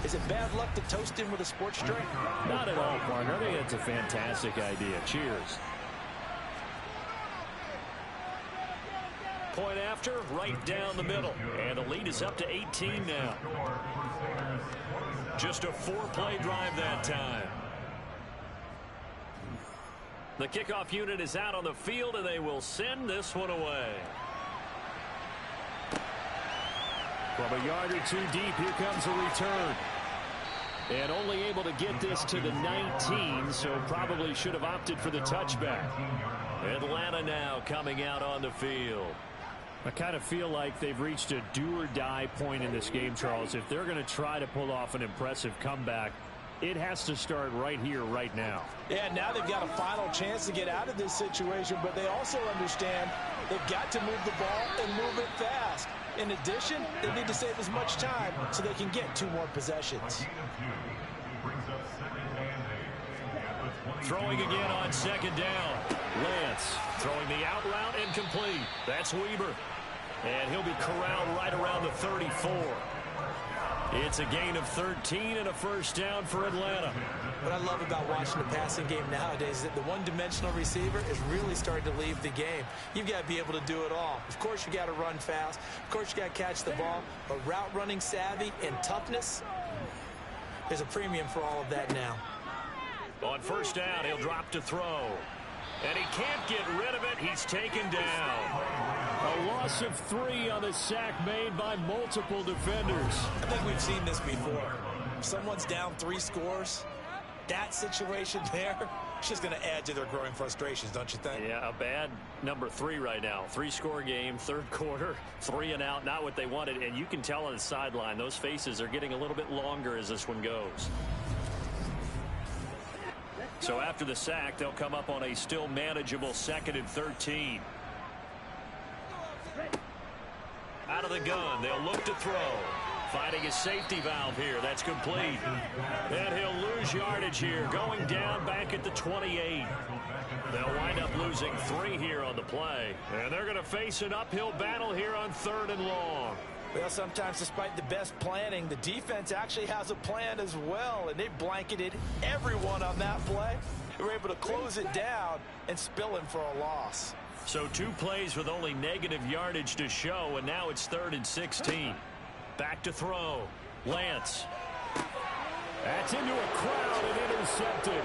Is it bad luck to toast him with a sports drink? Not at all, partner. I think that's a fantastic idea. Cheers. Point after, right down the middle. And the lead is up to 18 now. Just a 4-play drive that time. The kickoff unit is out on the field, and they will send this one away. From a yard or 2 deep, here comes a return. And only able to get this to the 19, so probably should have opted for the touchback. Atlanta now coming out on the field. I kind of feel like they've reached a do-or-die point in this game, Charles. If they're going to try to pull off an impressive comeback, It has to start right here, right now. Yeah, now they've got a final chance to get out of this situation, but they also understand they've got to move the ball and move it fast. In addition, they need to save as much time so they can get 2 more possessions. Throwing again on second down. Lance throwing the out route incomplete. That's Weber. And he'll be corralled right around the 34. It's a gain of 13 and a first down for Atlanta. What I love about watching the passing game nowadays is that the one-dimensional receiver is really starting to leave the game. You've got to be able to do it all. Of course, you got to run fast. Of course, you got to catch the ball. But route running savvy and toughness, there's a premium for all of that now. On first down, he'll drop to throw. And he can't get rid of it. He's taken down. A loss of 3 on the sack made by multiple defenders. I think we've seen this before. If someone's down 3 scores, that situation there, it's just going to add to their growing frustrations, don't you think? Yeah, a bad number 3 right now. 3-score game, third quarter, 3 and out, not what they wanted. And you can tell on the sideline, those faces are getting a little bit longer as this one goes. So after the sack, they'll come up on a still manageable 2nd and 13. Out of the gun, they'll look to throw. Finding a safety valve here. That's complete. And he'll lose yardage here. Going down back at the 28. They'll wind up losing 3 here on the play. And they're going to face an uphill battle here on 3rd and long. Well, sometimes despite the best planning, the defense actually has a plan as well, and they blanketed everyone on that play. They were able to close it down and spill him for a loss. So 2 plays with only negative yardage to show, and now it's 3rd and 16. Back to throw. Lance. That's into a crowd and intercepted.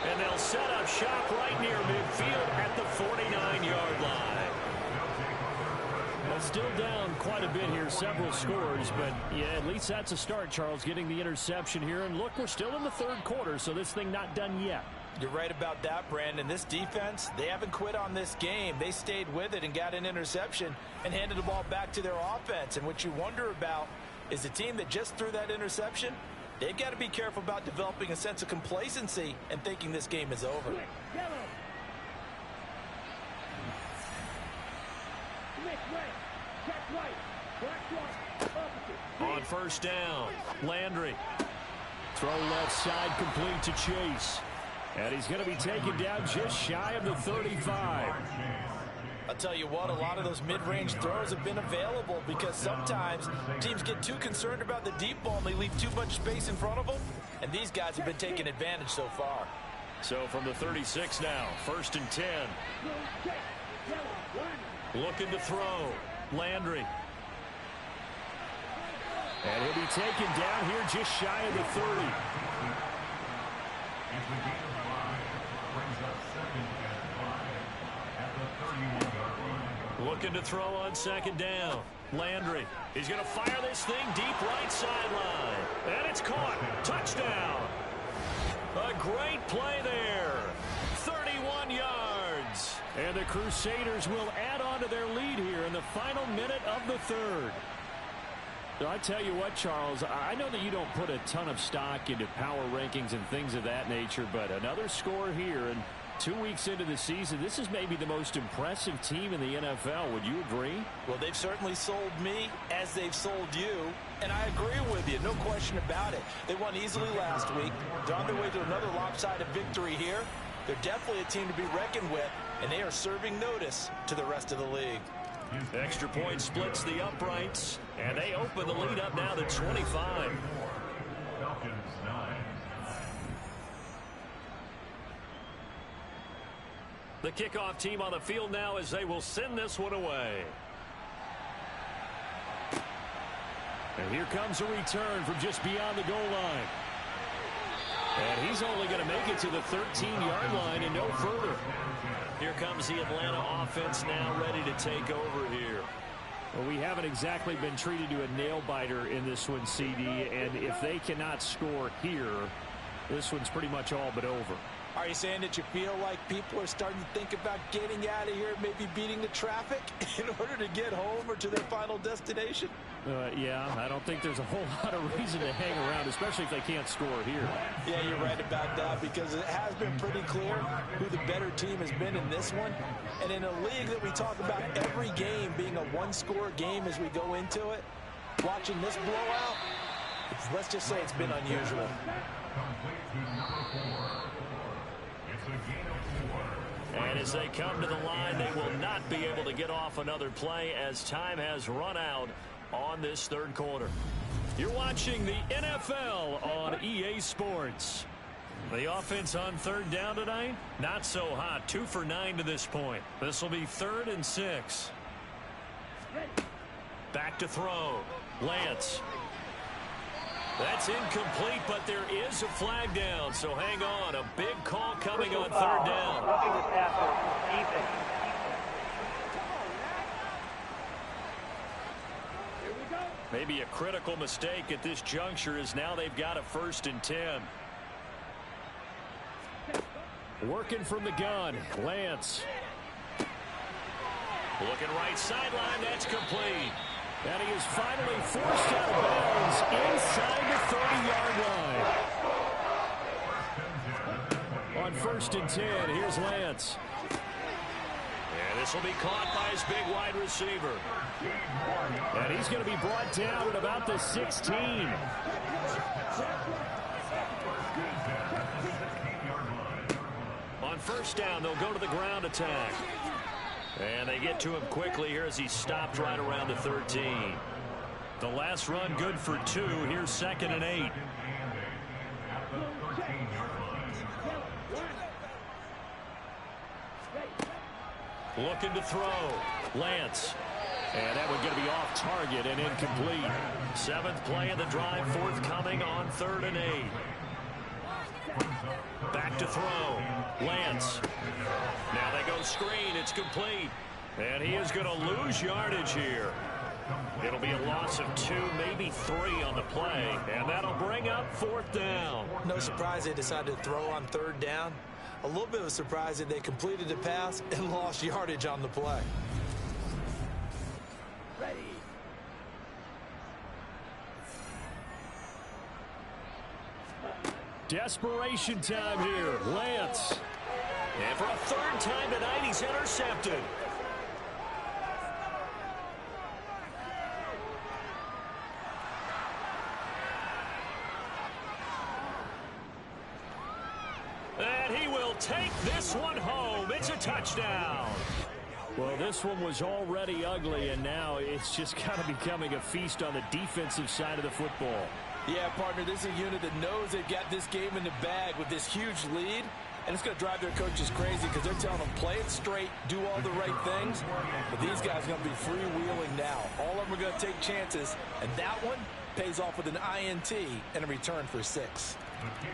And they'll set up shop right near midfield at the 49-yard line. Well, still down quite a bit here, several scores, but yeah, at least that's a start, Charles, getting the interception here. And look, we're still in the 3rd quarter, so this thing not done yet. You're right about that, Brandon. This defense, they haven't quit on this game. They stayed with it and got an interception and handed the ball back to their offense. And what you wonder about is the team that just threw that interception, they've got to be careful about developing a sense of complacency and thinking this game is over. On first down, Landry. Throw left side complete to Chase. And he's going to be taken down just shy of the 35. I'll tell you what, a lot of those mid-range throws have been available because sometimes teams get too concerned about the deep ball and they leave too much space in front of them. And these guys have been taking advantage so far. So from the 36 now, 1st and 10. Looking to throw. Landry. And he'll be taken down here just shy of the 30. Looking to throw on 2nd down. Landry. He's going to fire this thing deep right sideline. And it's caught. Touchdown. A great play there. 31 yards. And the Crusaders will add on to their lead here in the final minute of the 3rd. So I tell you what, Charles, I know that you don't put a ton of stock into power rankings and things of that nature, but another score here, and 2 weeks into the season, this is maybe the most impressive team in the NFL. Would you agree? Well, they've certainly sold me as they've sold you, and I agree with you, no question about it. They won easily last week. They're on their way to another lopsided victory here. They're definitely a team to be reckoned with, and they are serving notice to the rest of the league. Extra point splits the uprights, and they open the lead up now to 25. The kickoff team on the field now as they will send this one away. And here comes a return from just beyond the goal line. And he's only going to make it to the 13-yard line and no further. Here comes the Atlanta offense now ready to take over here. Well, we haven't exactly been treated to a nail-biter in this one, CD, and if they cannot score here, this one's pretty much all but over. Are you saying that you feel like people are starting to think about getting out of here, maybe beating the traffic in order to get home or to their final destination? Yeah, I don't think there's a whole lot of reason to hang around, especially if they can't score here. Yeah, you're right about that, because it has been pretty clear who the better team has been in this one. And in a league that we talk about every game being a one-score game as we go into it, watching this blowout, let's just say it's been unusual. And as they come to the line, they will not be able to get off another play as time has run out on this third quarter. You're watching the NFL on EA Sports. The offense on third down tonight, not so hot. 2 for 9 to this point. This will be 3rd and 6. Back to throw. Lance. That's incomplete, but there is a flag down, so hang on. A big call coming on third down. Roughing the passer, defense. Maybe a critical mistake at this juncture, as now they've got a 1st and 10. Working from the gun, Lance. Looking right sideline, that's complete. And he is finally forced out of bounds inside the 30-yard line. On 1st and 10, here's Lance. And this will be caught by his big wide receiver. And he's going to be brought down at about the 16. On 1st down, they'll go to the ground attack. And they get to him quickly here as he stopped right around the 13. The last run good for 2. Here's 2nd and 8. Looking to throw. Lance. And that one going to be off target and incomplete. 7th play of the drive, forthcoming on 3rd and 8. Back to throw. Lance. Now they go screen. It's complete. And he is going to lose yardage here. It'll be a loss of 2, maybe 3 on the play. And that'll bring up 4th down. No surprise they decided to throw on 3rd down. A little bit of a surprise that they completed the pass and lost yardage on the play. Desperation time here. Lance. And for a 3rd time tonight, he's intercepted. And he will take this one home. It's a touchdown. Well, this one was already ugly, and now it's just kind of becoming a feast on the defensive side of the football. Yeah, partner, this is a unit that knows they've got this game in the bag with this huge lead, and it's going to drive their coaches crazy because they're telling them play it straight, do all the right things. But these guys are going to be freewheeling now. All of them are going to take chances, and that one pays off with an INT and a return for 6.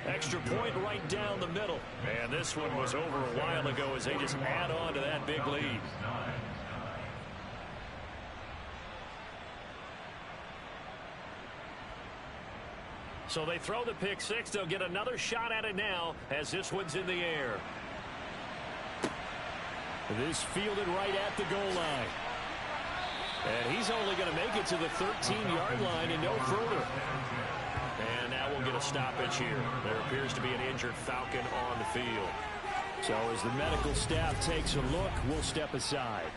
Extra point right down the middle. And this one was over a while ago as they just add on to that big lead. So they throw the pick 6. They'll get another shot at it now as this one's in the air. This fielded right at the goal line. And he's only going to make it to the 13-yard line and no further. And now we'll get a stoppage here. There appears to be an injured Falcon on the field. So as the medical staff takes a look, we'll step aside.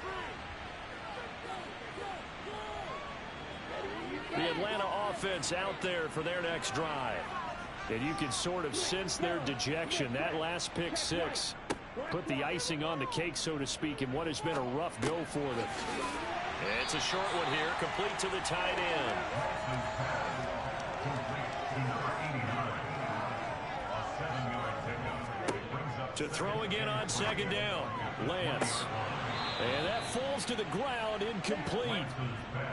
The Atlanta offense out there for their next drive. And you can sort of sense their dejection. That last pick 6 put the icing on the cake, so to speak, in what has been a rough go for them. It's a short one here, complete to the tight end. To throw again on 2nd down. Lance. And that falls to the ground, incomplete.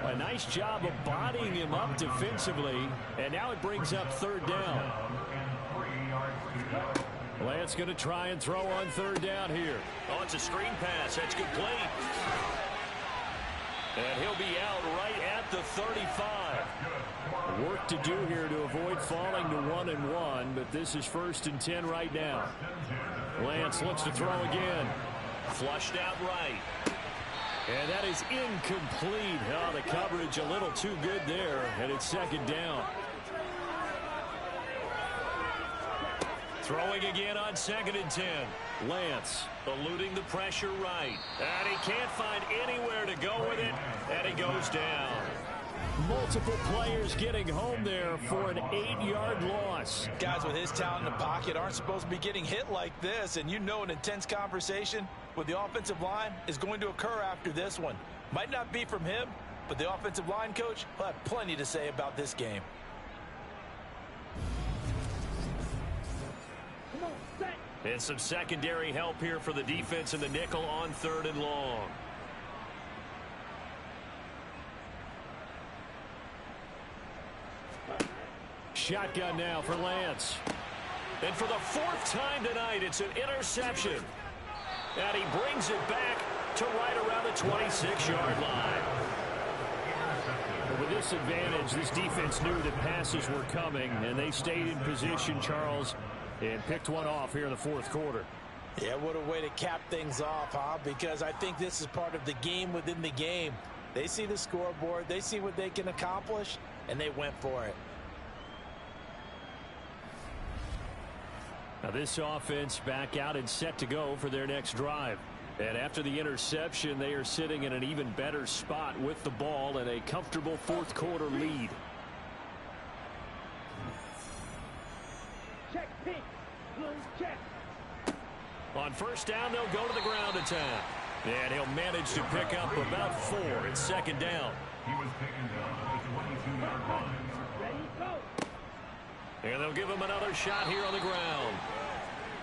A nice job of bodying him up defensively. And now it brings up 3rd down. Lance going to try and throw on 3rd down here. Oh, it's a screen pass. That's complete. And he'll be out right at the 35. Work to do here to avoid falling to 1-1, but this is 1st and 10 right now. Lance looks to throw again. Flushed out right. And that is incomplete. Oh, the coverage a little too good there, and it's second down. Throwing again on 2nd and 10. Lance eluding the pressure right. And he can't find anywhere to go with it, and he goes down. Multiple players getting home there for an 8-yard loss. Guys with his talent in the pocket aren't supposed to be getting hit like this, and you know an intense conversation with the offensive line is going to occur after this one. Might not be from him, but the offensive line coach will have plenty to say about this game. And some secondary help here for the defense in the nickel on 3rd and long. Shotgun now for Lance. And for the 4th time tonight, it's an interception. And he brings it back to right around the 26-yard line. With this advantage, this defense knew that passes were coming, and they stayed in position, Charles, and picked one off here in the 4th quarter. Yeah, what a way to cap things off, huh? Because I think this is part of the game within the game. They see the scoreboard, they see what they can accomplish, and they went for it. Now this offense back out and set to go for their next drive. And after the interception, they are sitting in an even better spot with the ball and a comfortable 4th quarter lead. Check, pink, blue, check. On 1st down, they'll go to the ground attack. And he'll manage to pick up about 4. It's 2nd down. He was taken down at the 22-yard line. Ready, go. And they'll give him another shot here on the ground.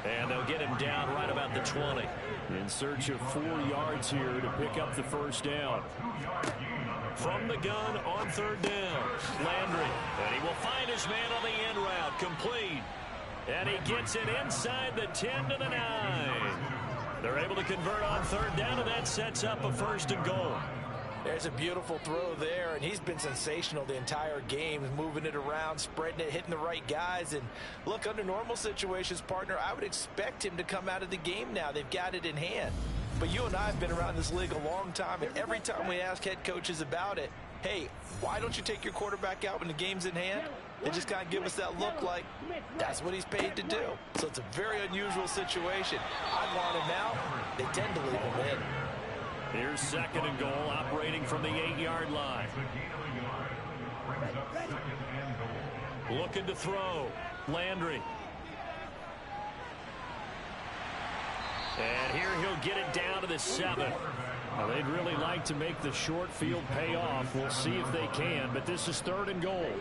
And they'll get him down right about the 20. In search of 4 yards here to pick up the 1st down. From the gun on 3rd down, Landry. And he will find his man on the end route, complete. And he gets it inside the 10 to the 9. They're able to convert on 3rd down, and that sets up a 1st and goal. There's a beautiful throw there, and he's been sensational the entire game, moving it around, spreading it, hitting the right guys. And look, under normal situations, partner, I would expect him to come out of the game now. They've got it in hand. But you and I have been around this league a long time, and every time we ask head coaches about it, hey, why don't you take your quarterback out when the game's in hand? They just kind of give us that look like that's what he's paid to do. So it's a very unusual situation. I want him out. They tend to leave him in. Here's 2nd and goal, operating from the 8-yard line. Looking to throw. Landry. And here he'll get it down to the 7. Now, they'd really like to make the short field pay off. We'll see if they can, but this is 3rd and goal.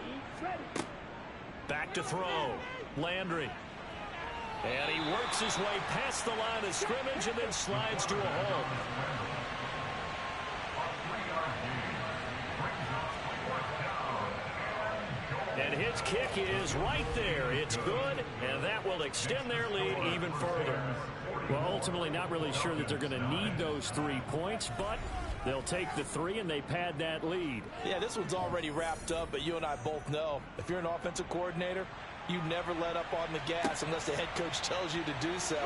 Back to throw. Landry. And he works his way past the line of scrimmage and then slides to a hole. And his kick is right there. It's good, and that will extend their lead even further. Well, ultimately not really sure that they're going to need those 3 points, but they'll take the 3 and they pad that lead. Yeah, this one's already wrapped up, but you and I both know if you're an offensive coordinator, you never let up on the gas unless the head coach tells you to do so.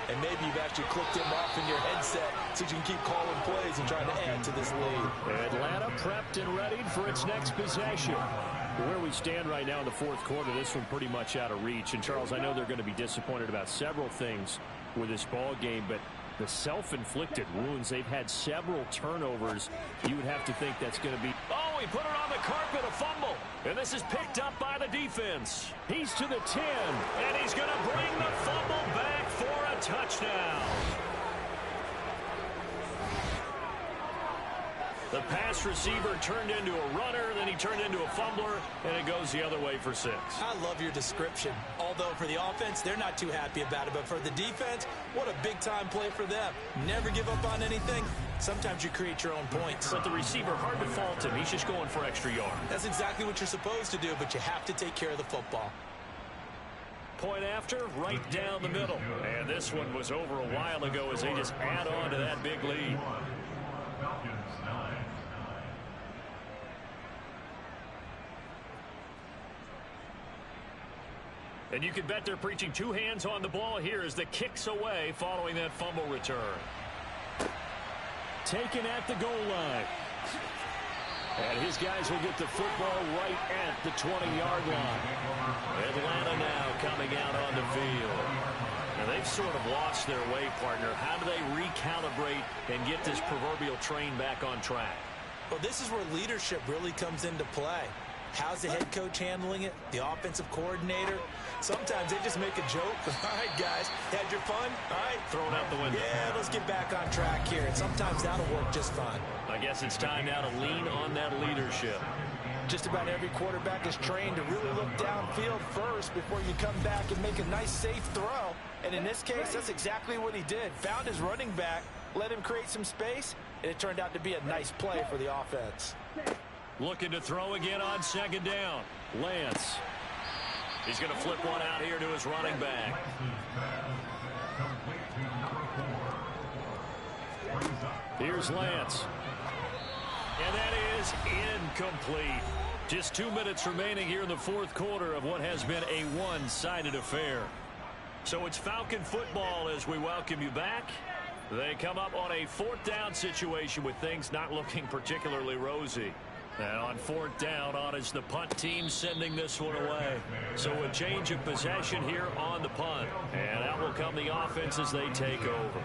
And maybe you've actually clicked him off in your headset so you can keep calling plays and trying to add to this lead. Atlanta prepped and readied for its next possession. Where we stand right now in the 4th quarter, this one pretty much out of reach. And, Charles, I know they're going to be disappointed about several things with this ball game, but the self-inflicted wounds, they've had several turnovers. You would have to think that's going to be... Oh, he put it on the carpet, a fumble. And this is picked up by the defense. He's to the 10, and he's going to bring the fumble back for a touchdown. The pass receiver turned into a runner, then he turned into a fumbler, and it goes the other way for 6. I love your description. Although for the offense, they're not too happy about it. But for the defense, what a big-time play for them. Never give up on anything. Sometimes you create your own points. But the receiver, hard to fault him. He's just going for extra yard. That's exactly what you're supposed to do, but you have to take care of the football. Point after, right down the middle. And this one was over a while ago as they just add on to that big lead. And you can bet they're preaching two hands on the ball here as the kick's away following that fumble return. Taken at the goal line. And his guys will get the football right at the 20-yard line. Atlanta now coming out on the field. Now they've sort of lost their way, partner. How do they recalibrate and get this proverbial train back on track? Well, this is where leadership really comes into play. How's the head coach handling it? The offensive coordinator? Sometimes they just make a joke. All right, guys, had your fun? All right. Throw it out the window. Yeah, let's get back on track here. And sometimes that'll work just fine. I guess it's time now to lean on that leadership. Just about every quarterback is trained to really look downfield first before you come back and make a nice, safe throw. And in this case, that's exactly what he did. Found his running back, let him create some space, and it turned out to be a nice play for the offense. Looking to throw again on second down. Lance. He's going to flip one out here to his running back. Here's Lance. And that is incomplete. Just 2 minutes remaining here in the fourth quarter of what has been a one-sided affair. So it's Falcon football as we welcome you back. They come up on a fourth down situation with things not looking particularly rosy. And on fourth down, on is the punt team sending this one away. So a change of possession here on the punt. And out will come the offense as they take over.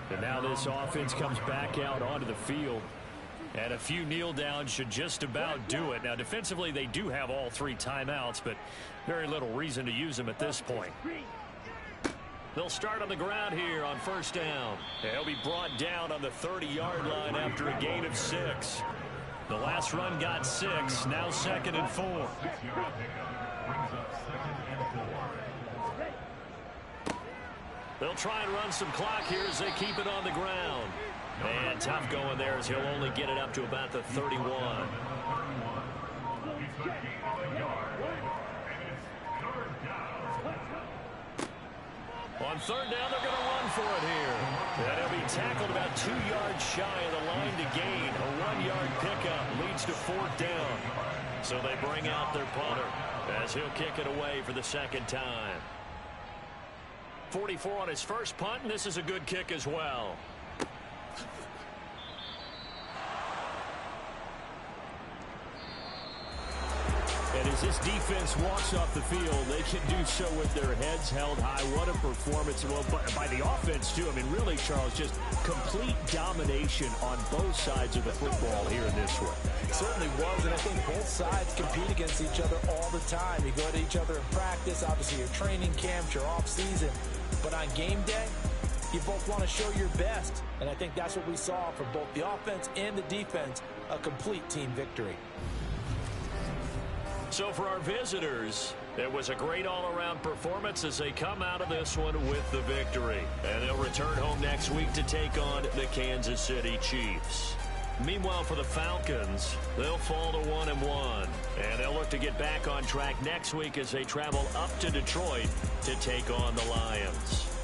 And now this offense comes back out onto the field. And a few kneel downs should just about do it. Now defensively they do have all three timeouts, but very little reason to use them at this point. They'll start on the ground here on first down. They'll be brought down on the 30-yard line after a gain of 6. The last run got 6, now 2nd and 4. They'll try and run some clock here as they keep it on the ground. And tough going there as he'll only get it up to about the 31. On third down, they're going to run for it here. And he'll be tackled about 2 yards shy of the line to gain. A 1-yard pickup leads to fourth down. So they bring out their punter as he'll kick it away for the second time. 44 on his first punt, and this is a good kick as well. And as this defense walks off the field, they can do so with their heads held high. What a performance. Well, by the offense, too. I mean, really, Charles, just complete domination on both sides of the football here in this one. It certainly was, and I think both sides compete against each other all the time. You go to each other in practice, obviously your training camps, your off-season. But on game day, you both want to show your best. And I think that's what we saw from both the offense and the defense, a complete team victory. So for our visitors, it was a great all-around performance as they come out of this one with the victory. And they'll return home next week to take on the Kansas City Chiefs. Meanwhile, for the Falcons, they'll fall to 1-1. And they'll look to get back on track next week as they travel up to Detroit to take on the Lions.